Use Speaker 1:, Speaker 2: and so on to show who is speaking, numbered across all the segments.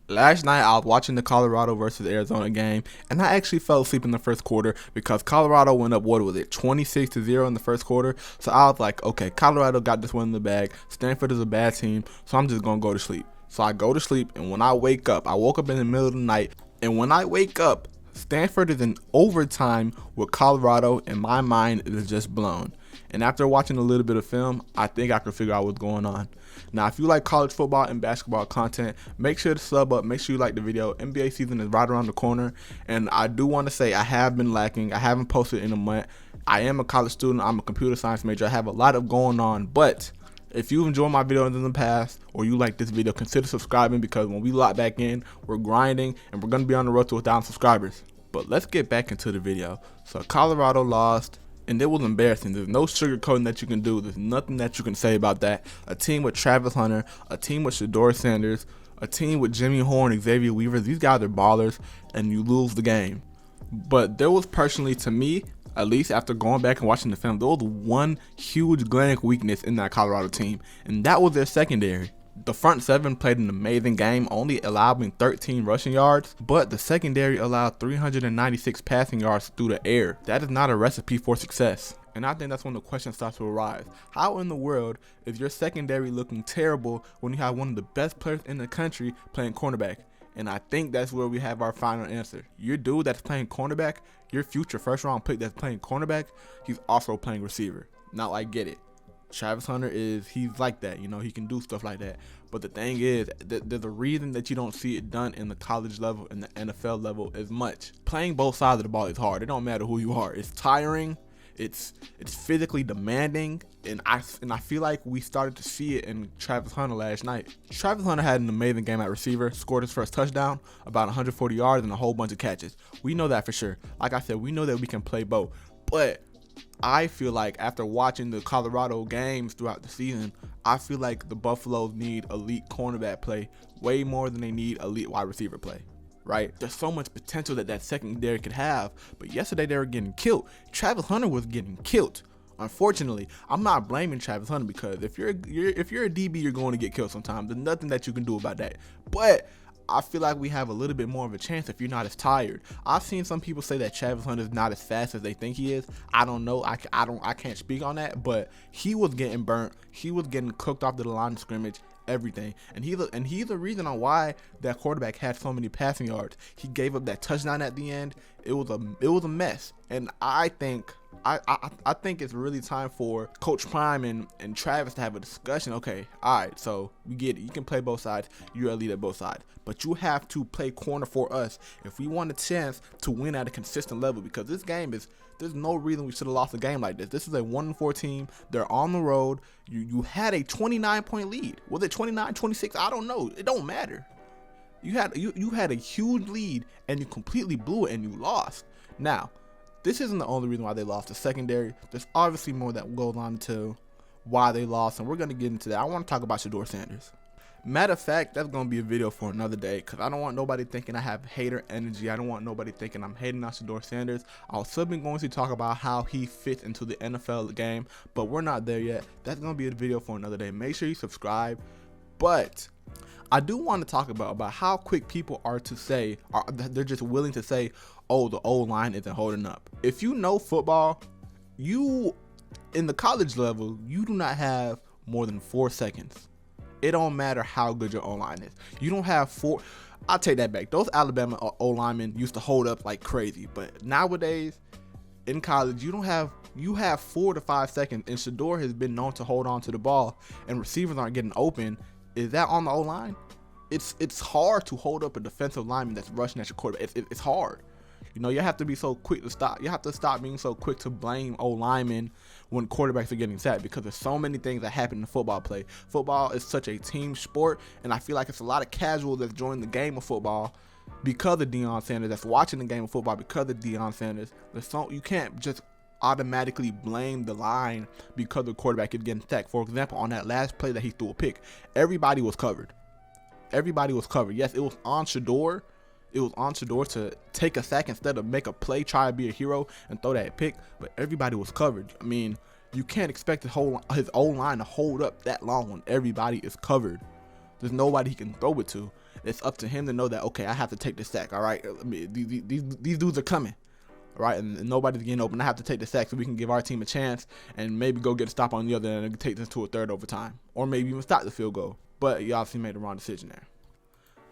Speaker 1: Last night I was watching the Colorado versus Arizona game, and I actually fell asleep in the first quarter because Colorado went up, what was it, 26-0 in the first quarter. So I was like, okay, Colorado got this one in the bag. Stanford is a bad team, so I'm just gonna go to sleep. So I go to sleep, and when I wake up, I woke up in the middle of the night, and when I wake up, Stanford is in overtime with Colorado, and my mind is just blown. And after watching a little bit of film, I think I can figure out what's going on. Now, if you like college football and basketball content, make sure to sub up, make sure you like the video. NBA season is right around the corner, and I do want to say I have been lacking. I haven't posted in a month. I am a college student. I'm a computer science major. I have a lot of going on, but if you enjoyed my videos in the past or you like this video, consider subscribing because when we lock back in, we're grinding and we're going to be on the road to 1,000 subscribers. But let's get back into the video. So Colorado lost, and it was embarrassing. There's no sugarcoating that you can do. There's nothing that you can say about that. A team with Travis Hunter, a team with Shedeur Sanders, a team with Jimmy Horn, Xavier Weaver. These guys are ballers, and you lose the game. But there was personally, to me, at least after going back and watching the film, there was one huge glaring weakness in that Colorado team, and that was their secondary. The front seven played an amazing game, only allowing 13 rushing yards, but the secondary allowed 396 passing yards through the air. That is not a recipe for success. And I think that's when the question starts to arise. How in the world is your secondary looking terrible when you have one of the best players in the country playing cornerback? And I think that's where we have our final answer. Your dude that's playing cornerback, your future first round pick that's playing cornerback, he's also playing receiver. Now I get it. Travis Hunter he's like that, he can do stuff like that. But the thing is, there's a reason that you don't see it done in the college level and the NFL level as much. Playing both sides of the ball is hard. It don't matter who you are. It's tiring. It's physically demanding, and I feel like we started to see it in Travis Hunter last night. Travis Hunter had an amazing game at receiver, scored his first touchdown, about 140 yards and a whole bunch of catches. We know that for sure. Like I said, we know that we can play both. But I feel like after watching the Colorado games throughout the season, I feel like the Buffaloes need elite cornerback play way more than they need elite wide receiver play. Right? There's so much potential that secondary could have, but yesterday they were getting killed. Travis Hunter was getting killed. Unfortunately, I'm not blaming Travis Hunter because if you're a DB, you're going to get killed sometimes. There's nothing that you can do about that. But I feel like we have a little bit more of a chance if you're not as tired. I've seen some people say that Travis Hunter is not as fast as they think he is. I don't know. I can't speak on that, but he was getting burnt. He was getting cooked off to the line of scrimmage. Everything, and he's the reason on why that quarterback had so many passing yards. He gave up that touchdown at the end. It was a mess, and I think it's really time for Coach Prime and Travis to have a discussion. Okay, all right, so we get it. You can play both sides. You're a lead at both sides, but you have to play corner for us if we want a chance to win at a consistent level. Because this game there's no reason we should have lost a game like this. This is a 1-4 team. They're on the road. You had a 29-point lead. Was it 29, 26? I don't know. It don't matter. You had a huge lead and you completely blew it and you lost. Now, this isn't the only reason why they lost. The secondary, there's obviously more that goes on to why they lost, and we're going to get into that. I want to talk about Shedeur Sanders. Matter of fact, that's going to be a video for another day because I don't want nobody thinking I have hater energy. I don't want nobody thinking I'm hating on Shedeur Sanders. I was still going to talk about how he fits into the NFL game, but we're not there yet. That's going to be a video for another day. Make sure you subscribe. But I do want to talk about how quick people are to say, they're just willing to say, oh, the O-line isn't holding up. If you know football, in the college level, you do not have more than 4 seconds. It don't matter how good your O-line is. You don't have 4. I'll take that back. Those Alabama O-linemen used to hold up like crazy. But nowadays, in college, you have 4 to 5 seconds. And Shedeur has been known to hold on to the ball, and receivers aren't getting open. Is that on the O-line? It's hard to hold up a defensive lineman that's rushing at your quarterback. It's hard. You have to be so quick to stop. You have to stop being so quick to blame O-linemen when quarterbacks are getting sacked because there's so many things that happen in football play. Football is such a team sport, and I feel like it's a lot of casuals that's joining the game of football because of Deion Sanders, that's watching the game of football because of Deion Sanders. You can't just automatically blame the line because the quarterback is getting sacked. For example, on that last play that he threw a pick, everybody was covered. Yes, it was on Shedeur. It was on Shedeur to take a sack instead of make a play, try to be a hero, and throw that pick. But everybody was covered. I mean, you can't expect his O-line to hold up that long when everybody is covered. There's nobody he can throw it to. it's up to him to know that, okay, I have to take the sack. All right, these dudes are coming. Right, and nobody's getting open. I have to take the sack so we can give our team a chance and maybe go get a stop on the other end and take this to a third overtime, or maybe even stop the field goal. But you obviously made the wrong decision there.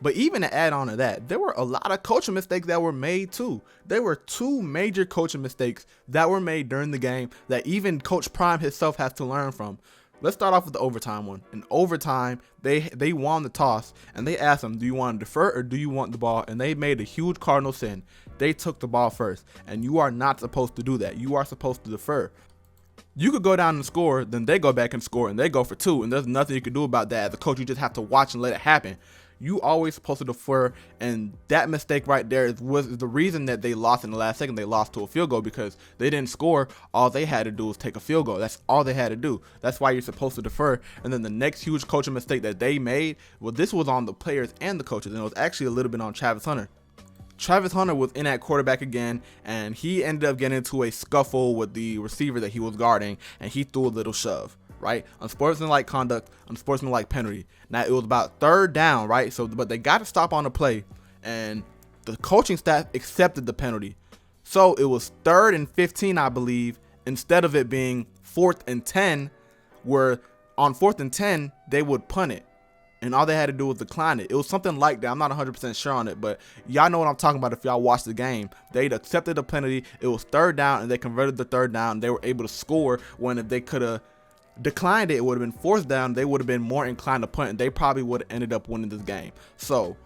Speaker 1: But even to add on to that, there were a lot of coaching mistakes that were made too. There were 2 major coaching mistakes that were made during the game that even Coach Prime himself has to learn from. Let's start off with the overtime one. In overtime, they won the toss, and they asked them, do you want to defer or do you want the ball? And they made a huge cardinal sin. They took the ball first, and you are not supposed to do that. You are supposed to defer. You could go down and score, then they go back and score, and they go for 2, and there's nothing you can do about that. As a coach, you just have to watch and let it happen. You always supposed to defer, and that mistake right there was the reason that they lost in the last second. They lost to a field goal because they didn't score. All they had to do was take a field goal. That's all they had to do. That's why you're supposed to defer. And then the next huge coaching mistake that they made, well, this was on the players and the coaches, and it was actually a little bit on Travis Hunter. Travis Hunter was in at quarterback again, and he ended up getting into a scuffle with the receiver that he was guarding, and he threw a little shove. Right? Unsportsmanlike conduct, unsportsmanlike penalty. Now, it was about 3rd down, right? So, but they got to stop on the play, and the coaching staff accepted the penalty. So, it was 3rd and 15, I believe, instead of it being 4th and 10, where on 4th and 10, they would punt it. And all they had to do was decline it. It was something like that. I'm not 100% sure on it, but y'all know what I'm talking about if y'all watched the game. They accepted the penalty. It was 3rd down, and they converted the 3rd down. They were able to score when if they could have declined it, it would have been 4th down. They would have been more inclined to punt, and they probably would have ended up winning this game. So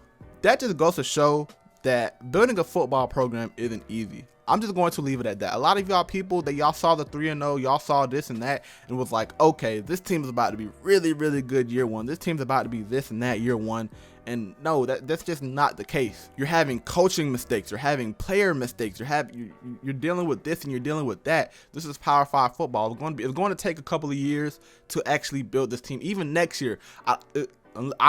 Speaker 1: that just goes to show that building a football program isn't easy. I'm just going to leave it at that. A lot of y'all people that y'all saw the 3-0, y'all saw this and that, and was like, okay, this team is about to be really, really good year 1. This team's about to be this and that year 1. And no, that's just not the case. You're having coaching mistakes. You're having player mistakes. You're dealing with this and you're dealing with that. This is Power 5 football. It's going to take a couple of years to actually build this team. Even next year, I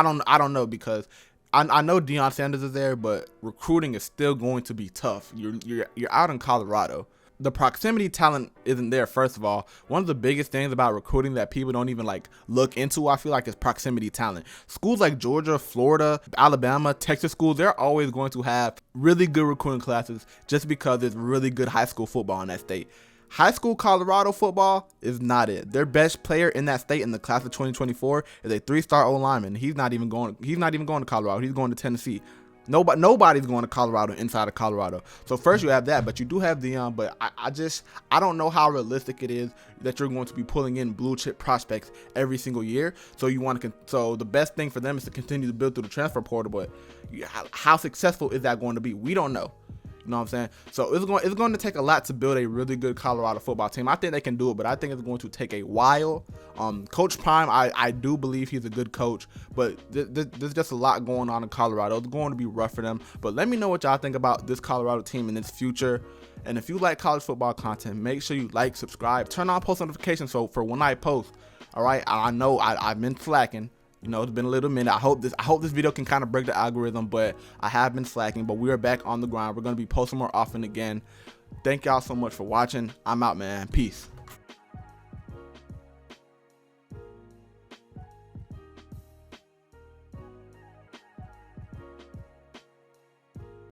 Speaker 1: don't know, because I know Deion Sanders is there, but recruiting is still going to be tough. You're out in Colorado. The proximity talent isn't there, first of all. One of the biggest things about recruiting that people don't even look into, I feel like, is proximity talent. Schools like Georgia, Florida, Alabama, Texas schools, they're always going to have really good recruiting classes just because there's really good high school football in that state. High school Colorado football is not it. Their best player in that state in the class of 2024 is a 3-star O-lineman. He's not even going to Colorado. He's going to Tennessee. Nobody's going to Colorado inside of Colorado. So first you have that, but you do have Deion. But I don't know how realistic it is that you're going to be pulling in blue chip prospects every single year. So the best thing for them is to continue to build through the transfer portal. But how successful is that going to be? We don't know. You know what I'm saying? So it's going to take a lot to build a really good Colorado football team. I think they can do it, but I think it's going to take a while. Coach Prime, I do believe he's a good coach, but there's just a lot going on in Colorado. It's going to be rough for them. But let me know what y'all think about this Colorado team and its future. And if you like college football content, make sure you like, subscribe, turn on post notifications so for when I post. All right, I know I've been slacking. You know, it's been a little minute. I hope this video can kind of break the algorithm, but I have been slacking. But we are back on the grind. We're going to be posting more often again. Thank y'all so much for watching. I'm out, man. Peace.